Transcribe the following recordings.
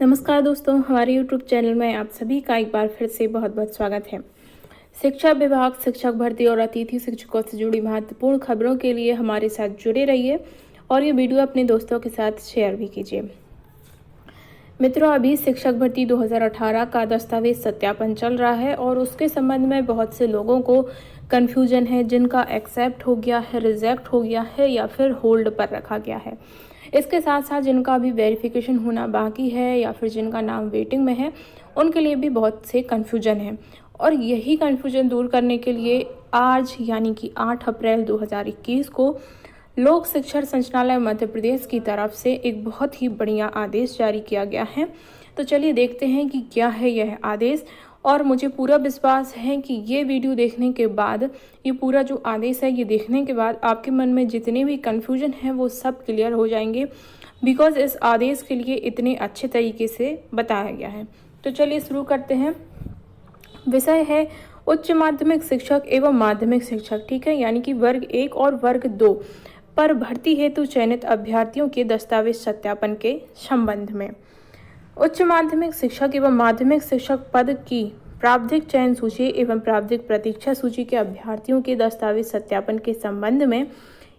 नमस्कार दोस्तों, हमारे YouTube चैनल में आप सभी का एक बार फिर से बहुत बहुत स्वागत है। शिक्षा विभाग, शिक्षक भर्ती और अतिथि शिक्षकों से जुड़ी महत्वपूर्ण खबरों के लिए हमारे साथ जुड़े रहिए और ये वीडियो अपने दोस्तों के साथ शेयर भी कीजिए। मित्रों, अभी शिक्षक भर्ती 2018 का दस्तावेज सत्यापन चल रहा है और उसके संबंध में बहुत से लोगों को कन्फ्यूजन है, जिनका एक्सेप्ट हो गया है, रिजेक्ट हो गया है या फिर होल्ड पर रखा गया है। इसके साथ साथ जिनका अभी वेरिफिकेशन होना बाकी है या फिर जिनका नाम वेटिंग में है, उनके लिए भी बहुत से कन्फ्यूजन है। और यही कन्फ्यूजन दूर करने के लिए आज यानी कि 8 अप्रैल 2021 को लोक शिक्षण संचालनालय मध्य प्रदेश की तरफ से एक बहुत ही बढ़िया आदेश जारी किया गया है। तो चलिए देखते हैं कि क्या है यह आदेश। और मुझे पूरा विश्वास है कि ये वीडियो देखने के बाद, ये पूरा जो आदेश है ये देखने के बाद आपके मन में जितने भी कन्फ्यूजन हैं वो सब क्लियर हो जाएंगे, बिकॉज इस आदेश के लिए इतने अच्छे तरीके से बताया गया है। तो चलिए शुरू करते हैं। विषय है उच्च माध्यमिक शिक्षक एवं माध्यमिक शिक्षक, ठीक है, यानी कि वर्ग 1 और वर्ग 2 पर भर्ती हेतु चयनित अभ्यर्थियों के दस्तावेज सत्यापन के संबंध में। उच्च माध्यमिक शिक्षक एवं माध्यमिक शिक्षक पद की प्रारंभिक चयन सूची एवं प्रारंभिक प्रतीक्षा सूची के अभ्यर्थियों के दस्तावेज सत्यापन के संबंध में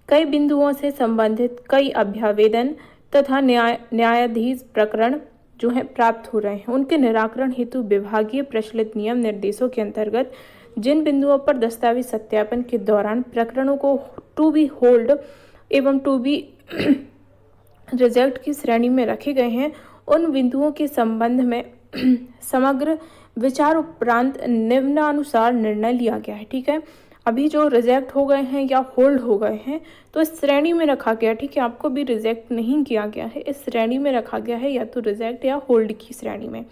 कई बिंदुओं से संबंधित कई अभ्यावेदन तथा न्यायाधीश प्रकरण जो है प्राप्त हो रहे हैं। उनके निराकरण हेतु विभागीय प्रचलित नियम निर्देशों के अंतर्गत जिन बिंदुओं पर दस्तावेज सत्यापन के दौरान प्रकरणों को टू बी होल्ड एवं टू बी रिजेक्ट की श्रेणी में रखे गए हैं, उन बिंदुओं के संबंध में समग्र विचार उपरांत निम्नानुसार निर्णय लिया गया है। ठीक है, अभी जो रिजेक्ट हो गए हैं या होल्ड हो गए हैं तो इस श्रेणी में रखा गया। ठीक है, आपको भी रिजेक्ट नहीं किया गया है, इस श्रेणी में रखा गया है, या तो रिजेक्ट या होल्ड की श्रेणी में।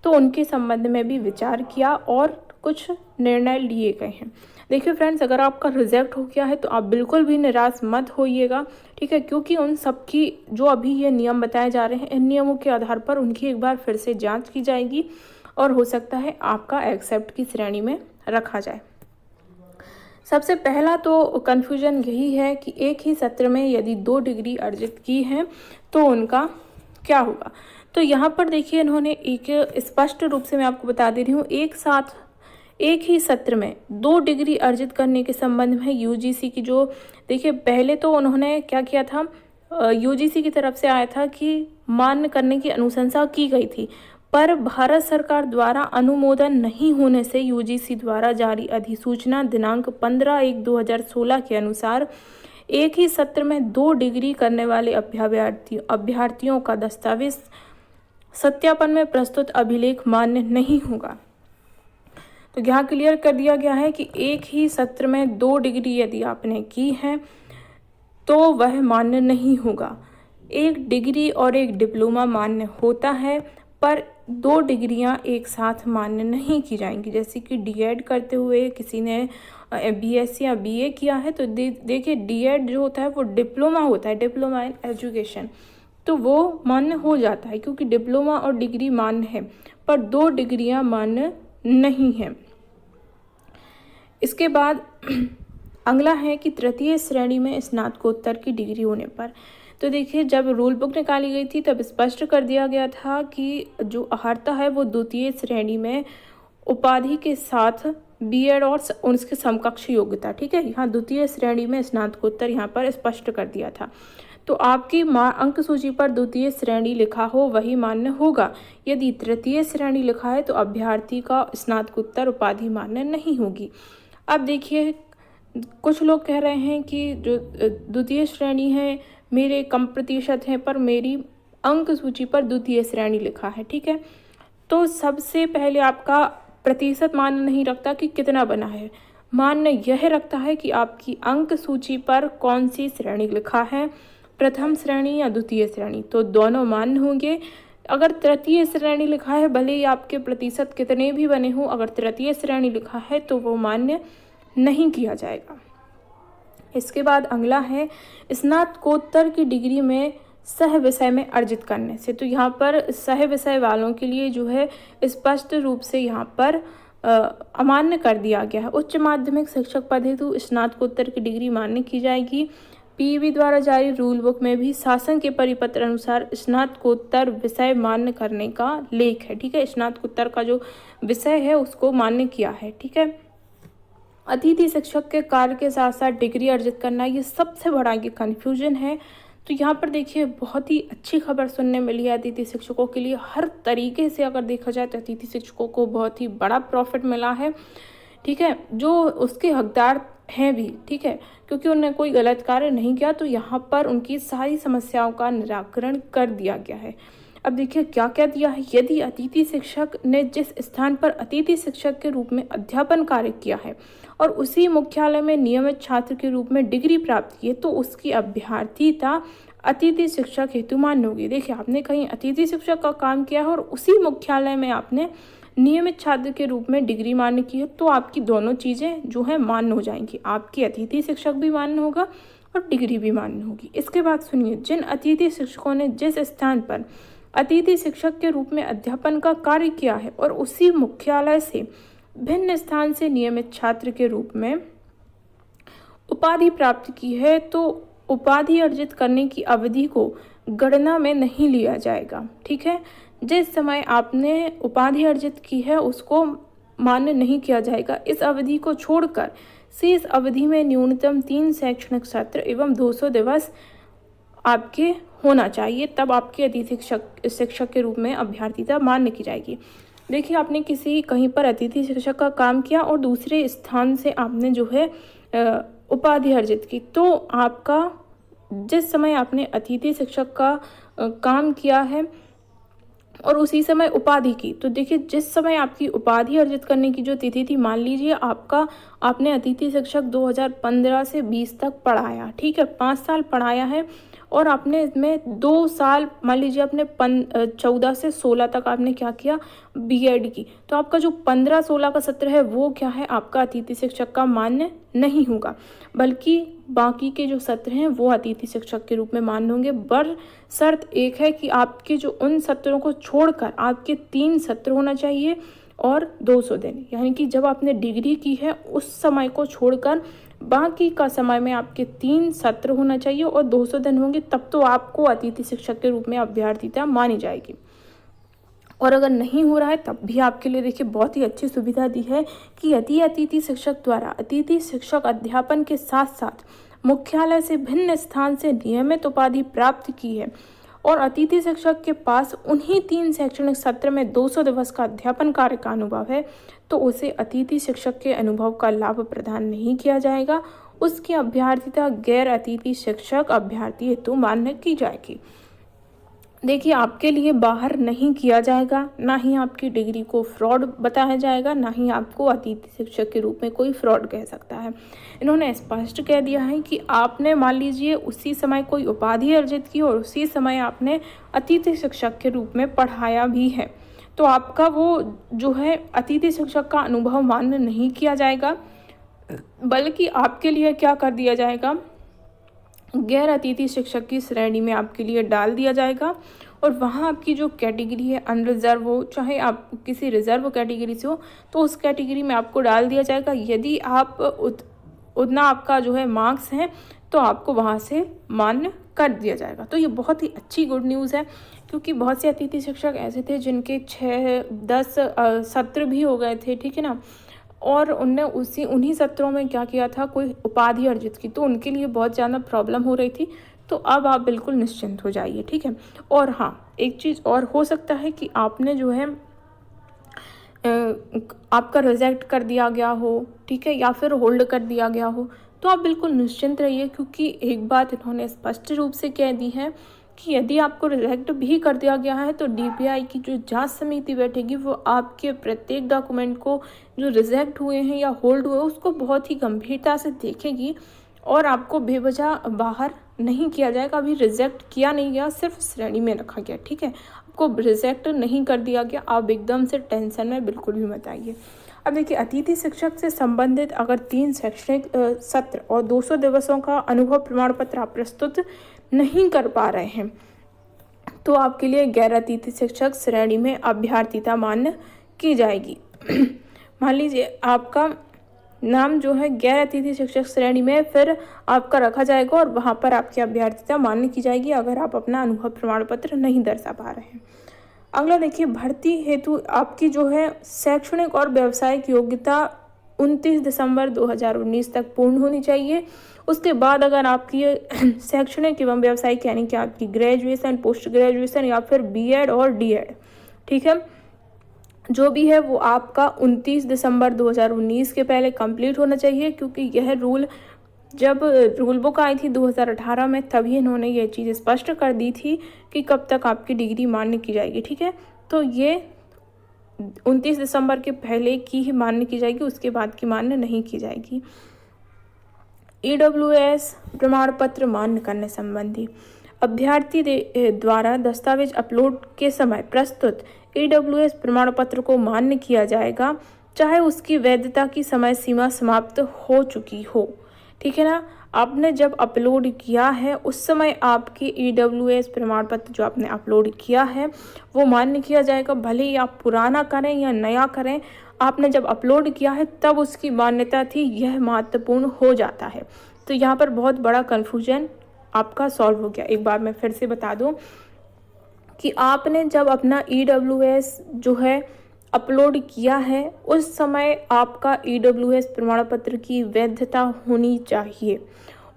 तो उनके संबंध में भी विचार किया और कुछ निर्णय लिए गए हैं। देखिए फ्रेंड्स, अगर आपका रिजेक्ट हो गया है तो आप बिल्कुल भी निराश मत होइएगा, ठीक है, क्योंकि उन सब की जो अभी ये नियम बताए जा रहे हैं, इन नियमों के आधार पर उनकी एक बार फिर से जांच की जाएगी और हो सकता है आपका एक्सेप्ट की श्रेणी में रखा जाए। सबसे पहला तो कन्फ्यूजन यही है कि एक ही सत्र में यदि 2 डिग्री अर्जित की हैं तो उनका क्या होगा। तो यहाँ पर देखिए, इन्होंने एक स्पष्ट रूप से मैं आपको बता दे रही हूँ, एक ही सत्र में 2 डिग्री अर्जित करने के संबंध में यूजीसी की जो, देखिए पहले तो उन्होंने क्या किया था, यूजीसी की तरफ से आया था कि मान्य करने की अनुशंसा की गई थी, पर भारत सरकार द्वारा अनुमोदन नहीं होने से यूजीसी द्वारा जारी अधिसूचना दिनांक 15/1/2016 के अनुसार एक ही सत्र में 2 डिग्री करने वाले अभ्यर्थियों का दस्तावेज सत्यापन में प्रस्तुत अभिलेख मान्य नहीं होगा। तो यहाँ क्लियर कर दिया गया है कि एक ही सत्र में 2 डिग्री यदि आपने की है तो वह मान्य नहीं होगा। 1 डिग्री और 1 डिप्लोमा मान्य होता है, पर 2 डिग्रियां एक साथ मान्य नहीं की जाएंगी। जैसे कि डीएड करते हुए किसी ने बीएससी या बीए किया है तो देखिए डीएड जो होता है वो डिप्लोमा होता है, डिप्लोमा इन एजुकेशन, तो वो मान्य हो जाता है क्योंकि डिप्लोमा और डिग्री मान्य है, पर 2 डिग्रियां मान्य नहीं है। इसके बाद अगला है कि तृतीय श्रेणी में स्नातकोत्तर की डिग्री होने पर, तो देखिए जब रूल बुक निकाली गई थी तब स्पष्ट कर दिया गया था कि जो अहर्ता है वो द्वितीय श्रेणी में उपाधि के साथ बीएड और उसके समकक्ष योग्यता, ठीक है, यहाँ द्वितीय श्रेणी में स्नातकोत्तर यहाँ पर स्पष्ट कर दिया था। तो आपकी अंक सूची पर द्वितीय श्रेणी लिखा हो वही मान्य होगा। यदि तृतीय श्रेणी लिखा है तो अभ्यर्थी का स्नातकोत्तर उपाधि मान्य नहीं होगी। अब देखिए, कुछ लोग कह रहे हैं कि जो द्वितीय श्रेणी है मेरे कम प्रतिशत है, पर मेरी अंक सूची पर द्वितीय श्रेणी लिखा है, ठीक है। तो सबसे पहले आपका प्रतिशत मान्य नहीं रखता कि कितना बना है, मान्य यह रखता है कि आपकी अंक सूची पर कौन सी श्रेणी लिखा है, प्रथम श्रेणी या द्वितीय श्रेणी, तो दोनों मान्य होंगे। अगर तृतीय श्रेणी लिखा है, भले ही आपके प्रतिशत कितने भी बने हों, अगर तृतीय श्रेणी लिखा है तो वो मान्य नहीं किया जाएगा। इसके बाद अगला है स्नातकोत्तर की डिग्री में सह विषय में अर्जित करने से। तो यहाँ पर सह विषय वालों के लिए जो है स्पष्ट रूप से यहाँ पर अमान्य कर दिया गया है। उच्च माध्यमिक शिक्षक पद हेतु स्नातकोत्तर की डिग्री मान्य की जाएगी। पीईबी द्वारा जारी रूल बुक में भी शासन के परिपत्र अनुसार स्नातकोत्तर विषय मान्य करने का लेख है, ठीक है। स्नातकोत्तर का जो विषय है उसको मान्य किया है, ठीक है। अतिथि शिक्षक के कार्य के साथ साथ डिग्री अर्जित करना, ये सबसे बड़ा ये कन्फ्यूजन है। तो यहाँ पर देखिए बहुत ही अच्छी खबर सुनने मिली है अतिथि शिक्षकों के लिए। हर तरीके से अगर देखा जाए तो अतिथि शिक्षकों को बहुत ही बड़ा प्रॉफिट मिला है, ठीक है, जो उसके हकदार हैं भी, ठीक है, क्योंकि उन्होंने कोई गलत कार्य नहीं किया। तो यहाँ पर उनकी सारी समस्याओं का निराकरण कर दिया गया है। अब देखिए क्या क्या दिया है। यदि अतिथि शिक्षक ने जिस स्थान पर अतिथि शिक्षक के रूप में अध्यापन कार्य किया है और उसी मुख्यालय में नियमित छात्र के रूप में डिग्री प्राप्त की है, तो उसकी अभ्यर्थिता अतिथि शिक्षक हेतु मान्य होगी। देखिए आपने कहीं अतिथि शिक्षक का काम किया है और उसी मुख्यालय में आपने नियमित छात्र के रूप में डिग्री मान्य की है, तो आपकी दोनों चीज़ें जो है मान्य हो जाएंगी। आपकी अतिथि शिक्षक भी मान्य होगा और डिग्री भी मान्य होगी। इसके बाद सुनिए, जिन अतिथि शिक्षकों ने जिस स्थान पर अतिथि शिक्षक के रूप में अध्यापन का कार्य किया है और उसी मुख्यालय से भिन्न स्थान से नियमित छात्र के रूप में उपाधि प्राप्त की है, तो उपाधि अर्जित करने की अवधि को गणना में नहीं लिया जाएगा, ठीक है। जिस समय आपने उपाधि अर्जित की है उसको मान्य नहीं किया जाएगा। इस अवधि को छोड़कर शेष अवधि में न्यूनतम 3 शैक्षणिक सत्र एवं 200 दिवस आपके होना चाहिए, तब आपके अतिथि शिक्षक के रूप में अभ्यर्थिता मान्य की जाएगी। देखिए आपने कहीं पर अतिथि शिक्षक का काम किया और दूसरे स्थान से आपने जो है उपाधि अर्जित की, तो आपका जिस समय आपने अतिथि शिक्षक का काम किया है और उसी समय उपाधि की, तो देखिए जिस समय आपकी उपाधि अर्जित करने की जो तिथि थी, मान लीजिए आपने अतिथि शिक्षक 2015 से 20 तक पढ़ाया, ठीक है, 5 साल पढ़ाया है और आपने इसमें 2 साल, मान लीजिए आपने 14 से 16 तक आपने क्या किया, बीएड की, तो आपका जो 15-16 का सत्र है वो क्या है, आपका अतिथि शिक्षक का मान्य नहीं होगा, बल्कि बाकी के जो सत्र हैं वो अतिथि शिक्षक के रूप में मान्य होंगे। पर शर्त एक है कि आपके जो उन सत्रों को छोड़कर आपके 3 सत्र होना चाहिए और 200 दिन, यानी कि जब आपने डिग्री की है उस समय को छोड़कर बाकी का समय में आपके 3 सत्र होना चाहिए और 200 दिन होंगे, तब तो आपको अतिथि शिक्षक के रूप में अभ्यर्थिता मानी जाएगी। और अगर नहीं हो रहा है तब भी आपके लिए देखिए बहुत ही अच्छी सुविधा दी है कि यदि अतिथि शिक्षक द्वारा अतिथि शिक्षक अध्यापन के साथ साथ मुख्यालय से भिन्न स्थान से नियमित उपाधि प्राप्त की है और अतिथि शिक्षक के पास उन्हीं 3 शैक्षणिक सत्र में 200 दिवस का अध्यापन कार्य का अनुभव है, तो उसे अतिथि शिक्षक के अनुभव का लाभ प्रदान नहीं किया जाएगा। उसकी अभ्यर्थिता गैर अतिथि शिक्षक अभ्यर्थी हेतु मान्य की जाएगी। देखिए आपके लिए बाहर नहीं किया जाएगा, ना ही आपकी डिग्री को फ्रॉड बताया जाएगा, ना ही आपको अतिथि शिक्षक के रूप में कोई फ्रॉड कह सकता है। इन्होंने स्पष्ट कह दिया है कि आपने मान लीजिए उसी समय कोई उपाधि अर्जित की और उसी समय आपने अतिथि शिक्षक के रूप में पढ़ाया भी है, तो आपका वो जो है अतिथि शिक्षक का अनुभव मान्य नहीं किया जाएगा, बल्कि आपके लिए क्या कर दिया जाएगा, गैर अतिथि शिक्षक की श्रेणी में आपके लिए डाल दिया जाएगा। और वहाँ आपकी जो कैटेगरी है अनरिजर्व हो, चाहे आप किसी रिजर्व कैटेगरी से हो, तो उस कैटेगरी में आपको डाल दिया जाएगा। यदि आप उतना आपका जो है मार्क्स हैं तो आपको वहाँ से मान्य कर दिया जाएगा। तो ये बहुत ही अच्छी गुड न्यूज़ है, क्योंकि बहुत से अतिथि शिक्षक ऐसे थे जिनके 6-10 सत्र भी हो गए थे, ठीक है ना, और उनने उन्हीं सत्रों में क्या किया था, कोई उपाधि अर्जित की, तो उनके लिए बहुत ज़्यादा प्रॉब्लम हो रही थी। तो अब आप बिल्कुल निश्चिंत हो जाइए, ठीक है। और हाँ, एक चीज़ और हो सकता है कि आपने जो है आपका रिजेक्ट कर दिया गया हो, ठीक है, या फिर होल्ड कर दिया गया हो, तो आप बिल्कुल निश्चिंत रहिए, क्योंकि एक बात इन्होंने स्पष्ट रूप से कह दी है कि यदि आपको रिजेक्ट भी कर दिया गया है तो डीपीआई की जो जांच समिति बैठेगी वो आपके प्रत्येक डॉक्यूमेंट को जो रिजेक्ट हुए हैं या होल्ड हुए उसको बहुत ही गंभीरता से देखेगी और आपको बेवजह बाहर नहीं किया जाएगा। अभी रिजेक्ट किया नहीं गया, सिर्फ श्रेणी में रखा गया, ठीक है, आपको रिजेक्ट नहीं कर दिया गया। आप एकदम से टेंशन में बिल्कुल भी मत आइए। अब देखिए, अतिथि शिक्षक से संबंधित अगर 3 शैक्षणिक सत्र और 200 दिवसों का अनुभव प्रमाण पत्र आप प्रस्तुत नहीं कर पा रहे हैं तो आपके लिए गैर अतिथि शिक्षक श्रेणी में अभ्यर्थिता मान्य की जाएगी। मान लीजिए आपका नाम जो है गैर अतिथि शिक्षक श्रेणी में फिर आपका रखा जाएगा और वहाँ पर आपकी अभ्यर्थीता मान्य की जाएगी अगर आप अपना अनुभव प्रमाण पत्र नहीं दर्शा पा रहे हैं। अगला देखिए, भर्ती हेतु आपकी जो है शैक्षणिक और व्यावसायिक योग्यता 29 दिसंबर 2019 तक पूर्ण होनी चाहिए। उसके बाद अगर आपकी शैक्षणिक एवं व्यावसायिक यानी कि आपकी ग्रेजुएशन, पोस्ट ग्रेजुएशन या फिर बीएड और डीएड, ठीक है, जो भी है वो आपका 29 दिसंबर 2019 के पहले कंप्लीट होना चाहिए, क्योंकि यह रूल जब रूल बुक आई थी 2018 में तभी इन्होंने ये चीज़ स्पष्ट कर दी थी कि कब तक आपकी डिग्री मान्य की जाएगी। ठीक है, तो ये 29 दिसंबर के पहले की ही मान्य की जाएगी, उसके बाद की मान्य नहीं की जाएगी। EWS प्रमाण पत्र मान्य करने संबंधी अभ्यर्थी द्वारा दस्तावेज अपलोड के समय प्रस्तुत EWS प्रमाण पत्र को मान्य किया जाएगा, चाहे उसकी वैधता की समय सीमा समाप्त हो चुकी हो। ठीक है ना, आपने जब अपलोड किया है उस समय आपकी EWS प्रमाण पत्र जो आपने अपलोड किया है वो मान्य किया जाएगा, भले ही आप पुराना करें या नया करें। आपने जब अपलोड किया है तब उसकी मान्यता थी, यह महत्वपूर्ण हो जाता है। तो यहाँ पर बहुत बड़ा कन्फ्यूजन आपका सॉल्व हो गया। एक बार मैं फिर से बता दूं कि आपने जब अपना EWS जो है अपलोड किया है उस समय आपका EWS प्रमाण पत्र की वैधता होनी चाहिए।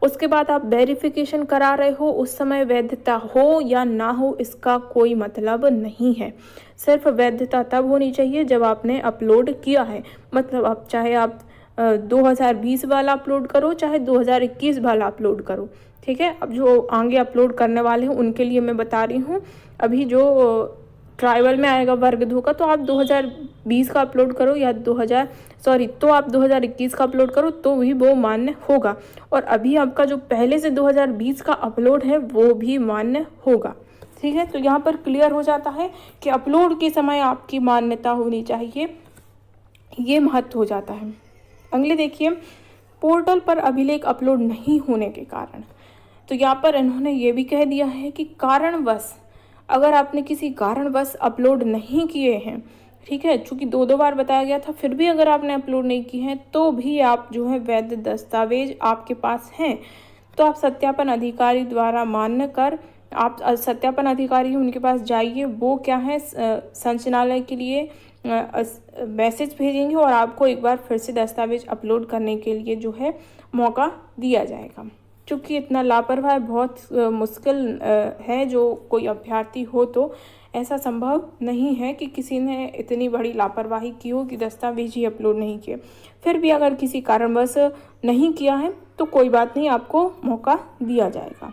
उसके बाद आप वेरिफिकेशन करा रहे हो, उस समय वैधता हो या ना हो इसका कोई मतलब नहीं है। सिर्फ वैधता तब होनी चाहिए जब आपने अपलोड किया है। मतलब आप चाहे आप 2020 वाला अपलोड करो चाहे 2021 वाला अपलोड करो। ठीक है, अब जो आगे अपलोड करने वाले हैं उनके लिए मैं बता रही हूँ, अभी जो ट्राइबल में आएगा वर्ग 2 का, तो आप 2020 का अपलोड करो या तो आप 2021 का अपलोड करो तो भी वो मान्य होगा। और अभी आपका जो पहले से 2020 का अपलोड है वो भी मान्य होगा। ठीक है, तो यहाँ पर क्लियर हो जाता है कि अपलोड के समय आपकी मान्यता होनी चाहिए, ये महत्व हो जाता है। अगले देखिए, पोर्टल पर अभिलेख अपलोड नहीं होने के कारण, तो यहाँ पर इन्होंने ये भी कह दिया है कि कारणवश, अगर आपने किसी कारणवश अपलोड नहीं किए हैं, ठीक है, चूँकि 2 बार बताया गया था, फिर भी अगर आपने अपलोड नहीं किए हैं तो भी आप जो है वैध दस्तावेज आपके पास हैं तो आप सत्यापन अधिकारी द्वारा मान्य कर आप सत्यापन अधिकारी उनके पास जाइए। वो क्या है, संचालनालय के लिए मैसेज भेजेंगे और आपको एक बार फिर से दस्तावेज अपलोड करने के लिए जो है मौका दिया जाएगा। चूँकि इतना लापरवाह बहुत मुश्किल है, जो कोई अभ्यर्थी हो तो ऐसा संभव नहीं है कि किसी ने इतनी बड़ी लापरवाही की हो कि दस्तावेज ही अपलोड नहीं किए। फिर भी अगर किसी कारणवश नहीं किया है तो कोई बात नहीं, आपको मौका दिया जाएगा।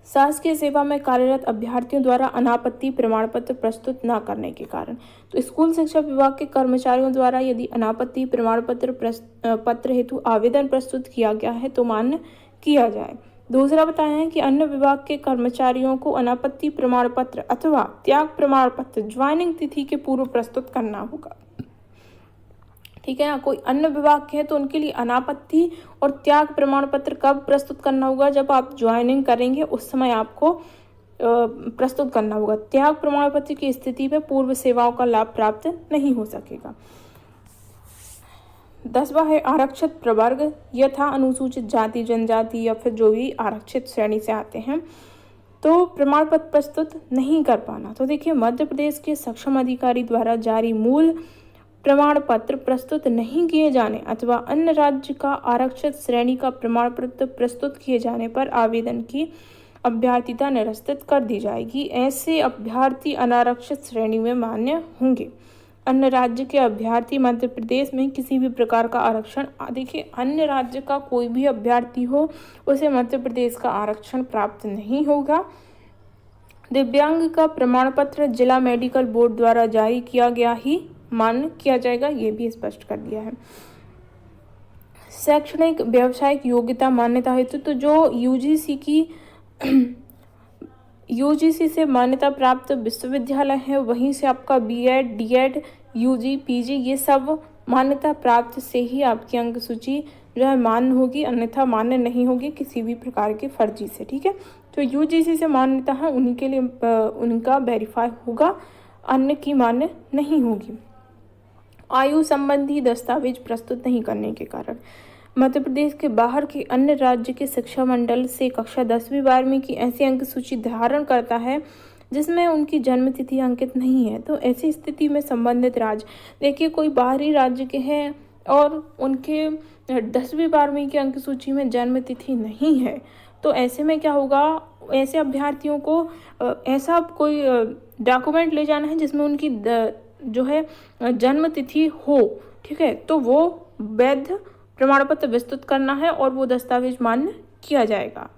शासकीय सेवा में कार्यरत अभ्यर्थियों द्वारा अनापत्ति प्रमाण पत्र प्रस्तुत न करने के कारण, तो स्कूल शिक्षा विभाग के कर्मचारियों द्वारा यदि अनापत्ति प्रमाण पत्र हेतु आवेदन प्रस्तुत किया गया है तो मान्य किया जाए। दूसरा बताया है कि अन्य विभाग के कर्मचारियों को अनापत्ति प्रमाण पत्र अथवा त्याग प्रमाण पत्र ज्वाइनिंग तिथि के पूर्व प्रस्तुत करना होगा। ठीक है, कोई अन्य विभाग के हैं तो उनके लिए अनापत्ति और त्याग प्रमाण पत्र कब प्रस्तुत करना होगा, जब आप ज्वाइनिंग करेंगे उस समय आपको प्रस्तुत करना होगा। त्याग प्रमाण पत्र की स्थिति में पूर्व सेवाओं का लाभ प्राप्त नहीं हो सकेगा। 10वां है आरक्षित प्रवर्ग यथा अनुसूचित जाति जनजाति या फिर जो भी आरक्षित श्रेणी से आते हैं तो प्रमाण पत्र प्रस्तुत नहीं कर पाना। तो देखिए, मध्य प्रदेश के सक्षम अधिकारी द्वारा जारी मूल प्रमाण पत्र प्रस्तुत नहीं किए जाने अथवा अन्य राज्य का आरक्षित श्रेणी का प्रमाण पत्र प्रस्तुत किए जाने पर आवेदन की अभ्यर्थिता निरस्तित कर दी जाएगी। ऐसे अभ्यर्थी अनारक्षित श्रेणी में मान्य होंगे। अन्य राज्य के अभ्यर्थी मध्य प्रदेश में किसी भी प्रकार का आरक्षण, देखिए अन्य राज्य का कोई भी अभ्यर्थी हो उसे मध्य प्रदेश का आरक्षण प्राप्त नहीं होगा। दिव्यांग का प्रमाण पत्र जिला मेडिकल बोर्ड द्वारा जारी किया गया ही मान्य किया जाएगा, ये भी स्पष्ट कर दिया है। शैक्षणिक व्यावसायिक योग्यता मान्यता हेतु तो जो यूजीसी से मान्यता प्राप्त विश्वविद्यालय है वहीं से आपका बीएड, डीएड, यूजी, पीजी ये सब मान्यता प्राप्त से ही आपकी अंक सूची जो है मान्य होगी, अन्यथा मान्य नहीं होगी किसी भी प्रकार के फर्जी से। ठीक है, तो यूजीसी से मान्यता है उन्हीं के लिए उनका वेरीफाई होगा, अन्य की मान्य नहीं होगी। आयु संबंधी दस्तावेज प्रस्तुत नहीं करने के कारण मध्य प्रदेश के बाहर के अन्य राज्य के शिक्षा मंडल से कक्षा 10वीं 12वीं की ऐसी अंक सूची धारण करता है जिसमें उनकी जन्म तिथि अंकित नहीं है। तो ऐसी स्थिति में संबंधित राज्य, देखिए कोई बाहरी राज्य के हैं और उनके 10वीं 12वीं की अंक सूची में जन्म तिथि नहीं है, तो ऐसे में क्या होगा, ऐसे अभ्यर्थियों को ऐसा कोई डॉक्यूमेंट ले जाना है जिसमें उनकी जो है जन्म तिथि हो, ठीक है, तो वो वैध प्रमाण पत्र विस्तृत करना है और वो दस्तावेज मान्य किया जाएगा।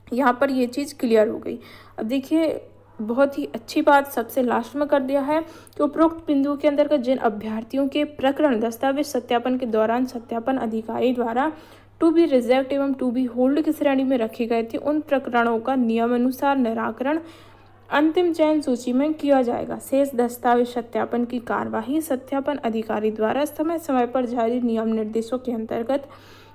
यहाँ पर ये चीज़ क्लियर हो गई। अब देखिए बहुत ही अच्छी बात सबसे लास्ट में कर दिया है कि उपरोक्त बिंदुओं के अंतर्गत जिन अभ्यर्थियों के प्रकरण दस्तावेज सत्यापन के दौरान सत्यापन अधिकारी द्वारा टू बी रिजेक्ट एवं टू बी होल्ड की श्रेणी में रखे गए थे, उन प्रकरणों का नियमानुसार निराकरण अंतिम चयन सूची में किया जाएगा। शेष दस्तावेज सत्यापन की कार्यवाही सत्यापन अधिकारी द्वारा समय समय पर जारी नियम निर्देशों के अंतर्गत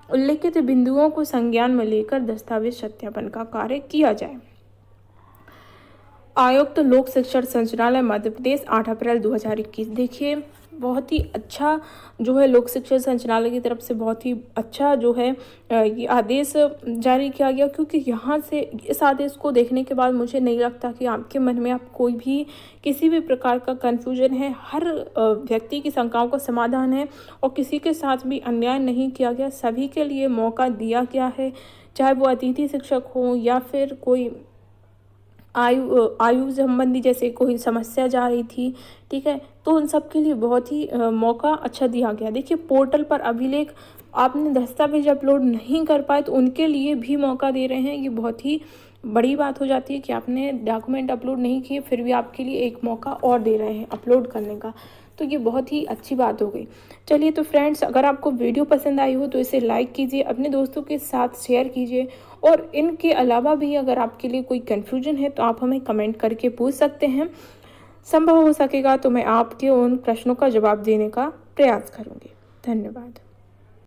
उल्लिखित बिंदुओं को संज्ञान में लेकर दस्तावेज सत्यापन का कार्य किया जाए। आयुक्त लोक शिक्षण संचालनालय मध्य प्रदेश 8 अप्रैल 2021। देखिए बहुत ही अच्छा जो है लोक शिक्षण संचालनालय की तरफ से बहुत ही अच्छा जो है ये आदेश जारी किया गया, क्योंकि यहाँ से इस आदेश को देखने के बाद मुझे नहीं लगता कि आपके मन में आप कोई भी किसी भी प्रकार का कन्फ्यूजन है। हर व्यक्ति की शंकाओं का समाधान है और किसी के साथ भी अन्याय नहीं किया गया, सभी के लिए मौका दिया गया है, चाहे वो अतिथि शिक्षक हो या फिर कोई आयु संबंधी जैसे कोई समस्या जा रही थी, ठीक है, तो उन सब के लिए बहुत ही मौका अच्छा दिया गया। देखिए पोर्टल पर अभिलेख आपने दस्तावेज अपलोड नहीं कर पाए तो उनके लिए भी मौका दे रहे हैं। ये बहुत ही बड़ी बात हो जाती है कि आपने डॉक्यूमेंट अपलोड नहीं किए फिर भी आपके लिए एक मौका और दे रहे हैं अपलोड करने का, तो ये बहुत ही अच्छी बात हो गई। चलिए तो फ्रेंड्स, अगर आपको वीडियो पसंद आई हो तो इसे लाइक कीजिए, अपने दोस्तों के साथ शेयर कीजिए और इनके अलावा भी अगर आपके लिए कोई कन्फ्यूजन है तो आप हमें कमेंट करके पूछ सकते हैं। संभव हो सकेगा तो मैं आपके उन प्रश्नों का जवाब देने का प्रयास करूँगी। धन्यवाद।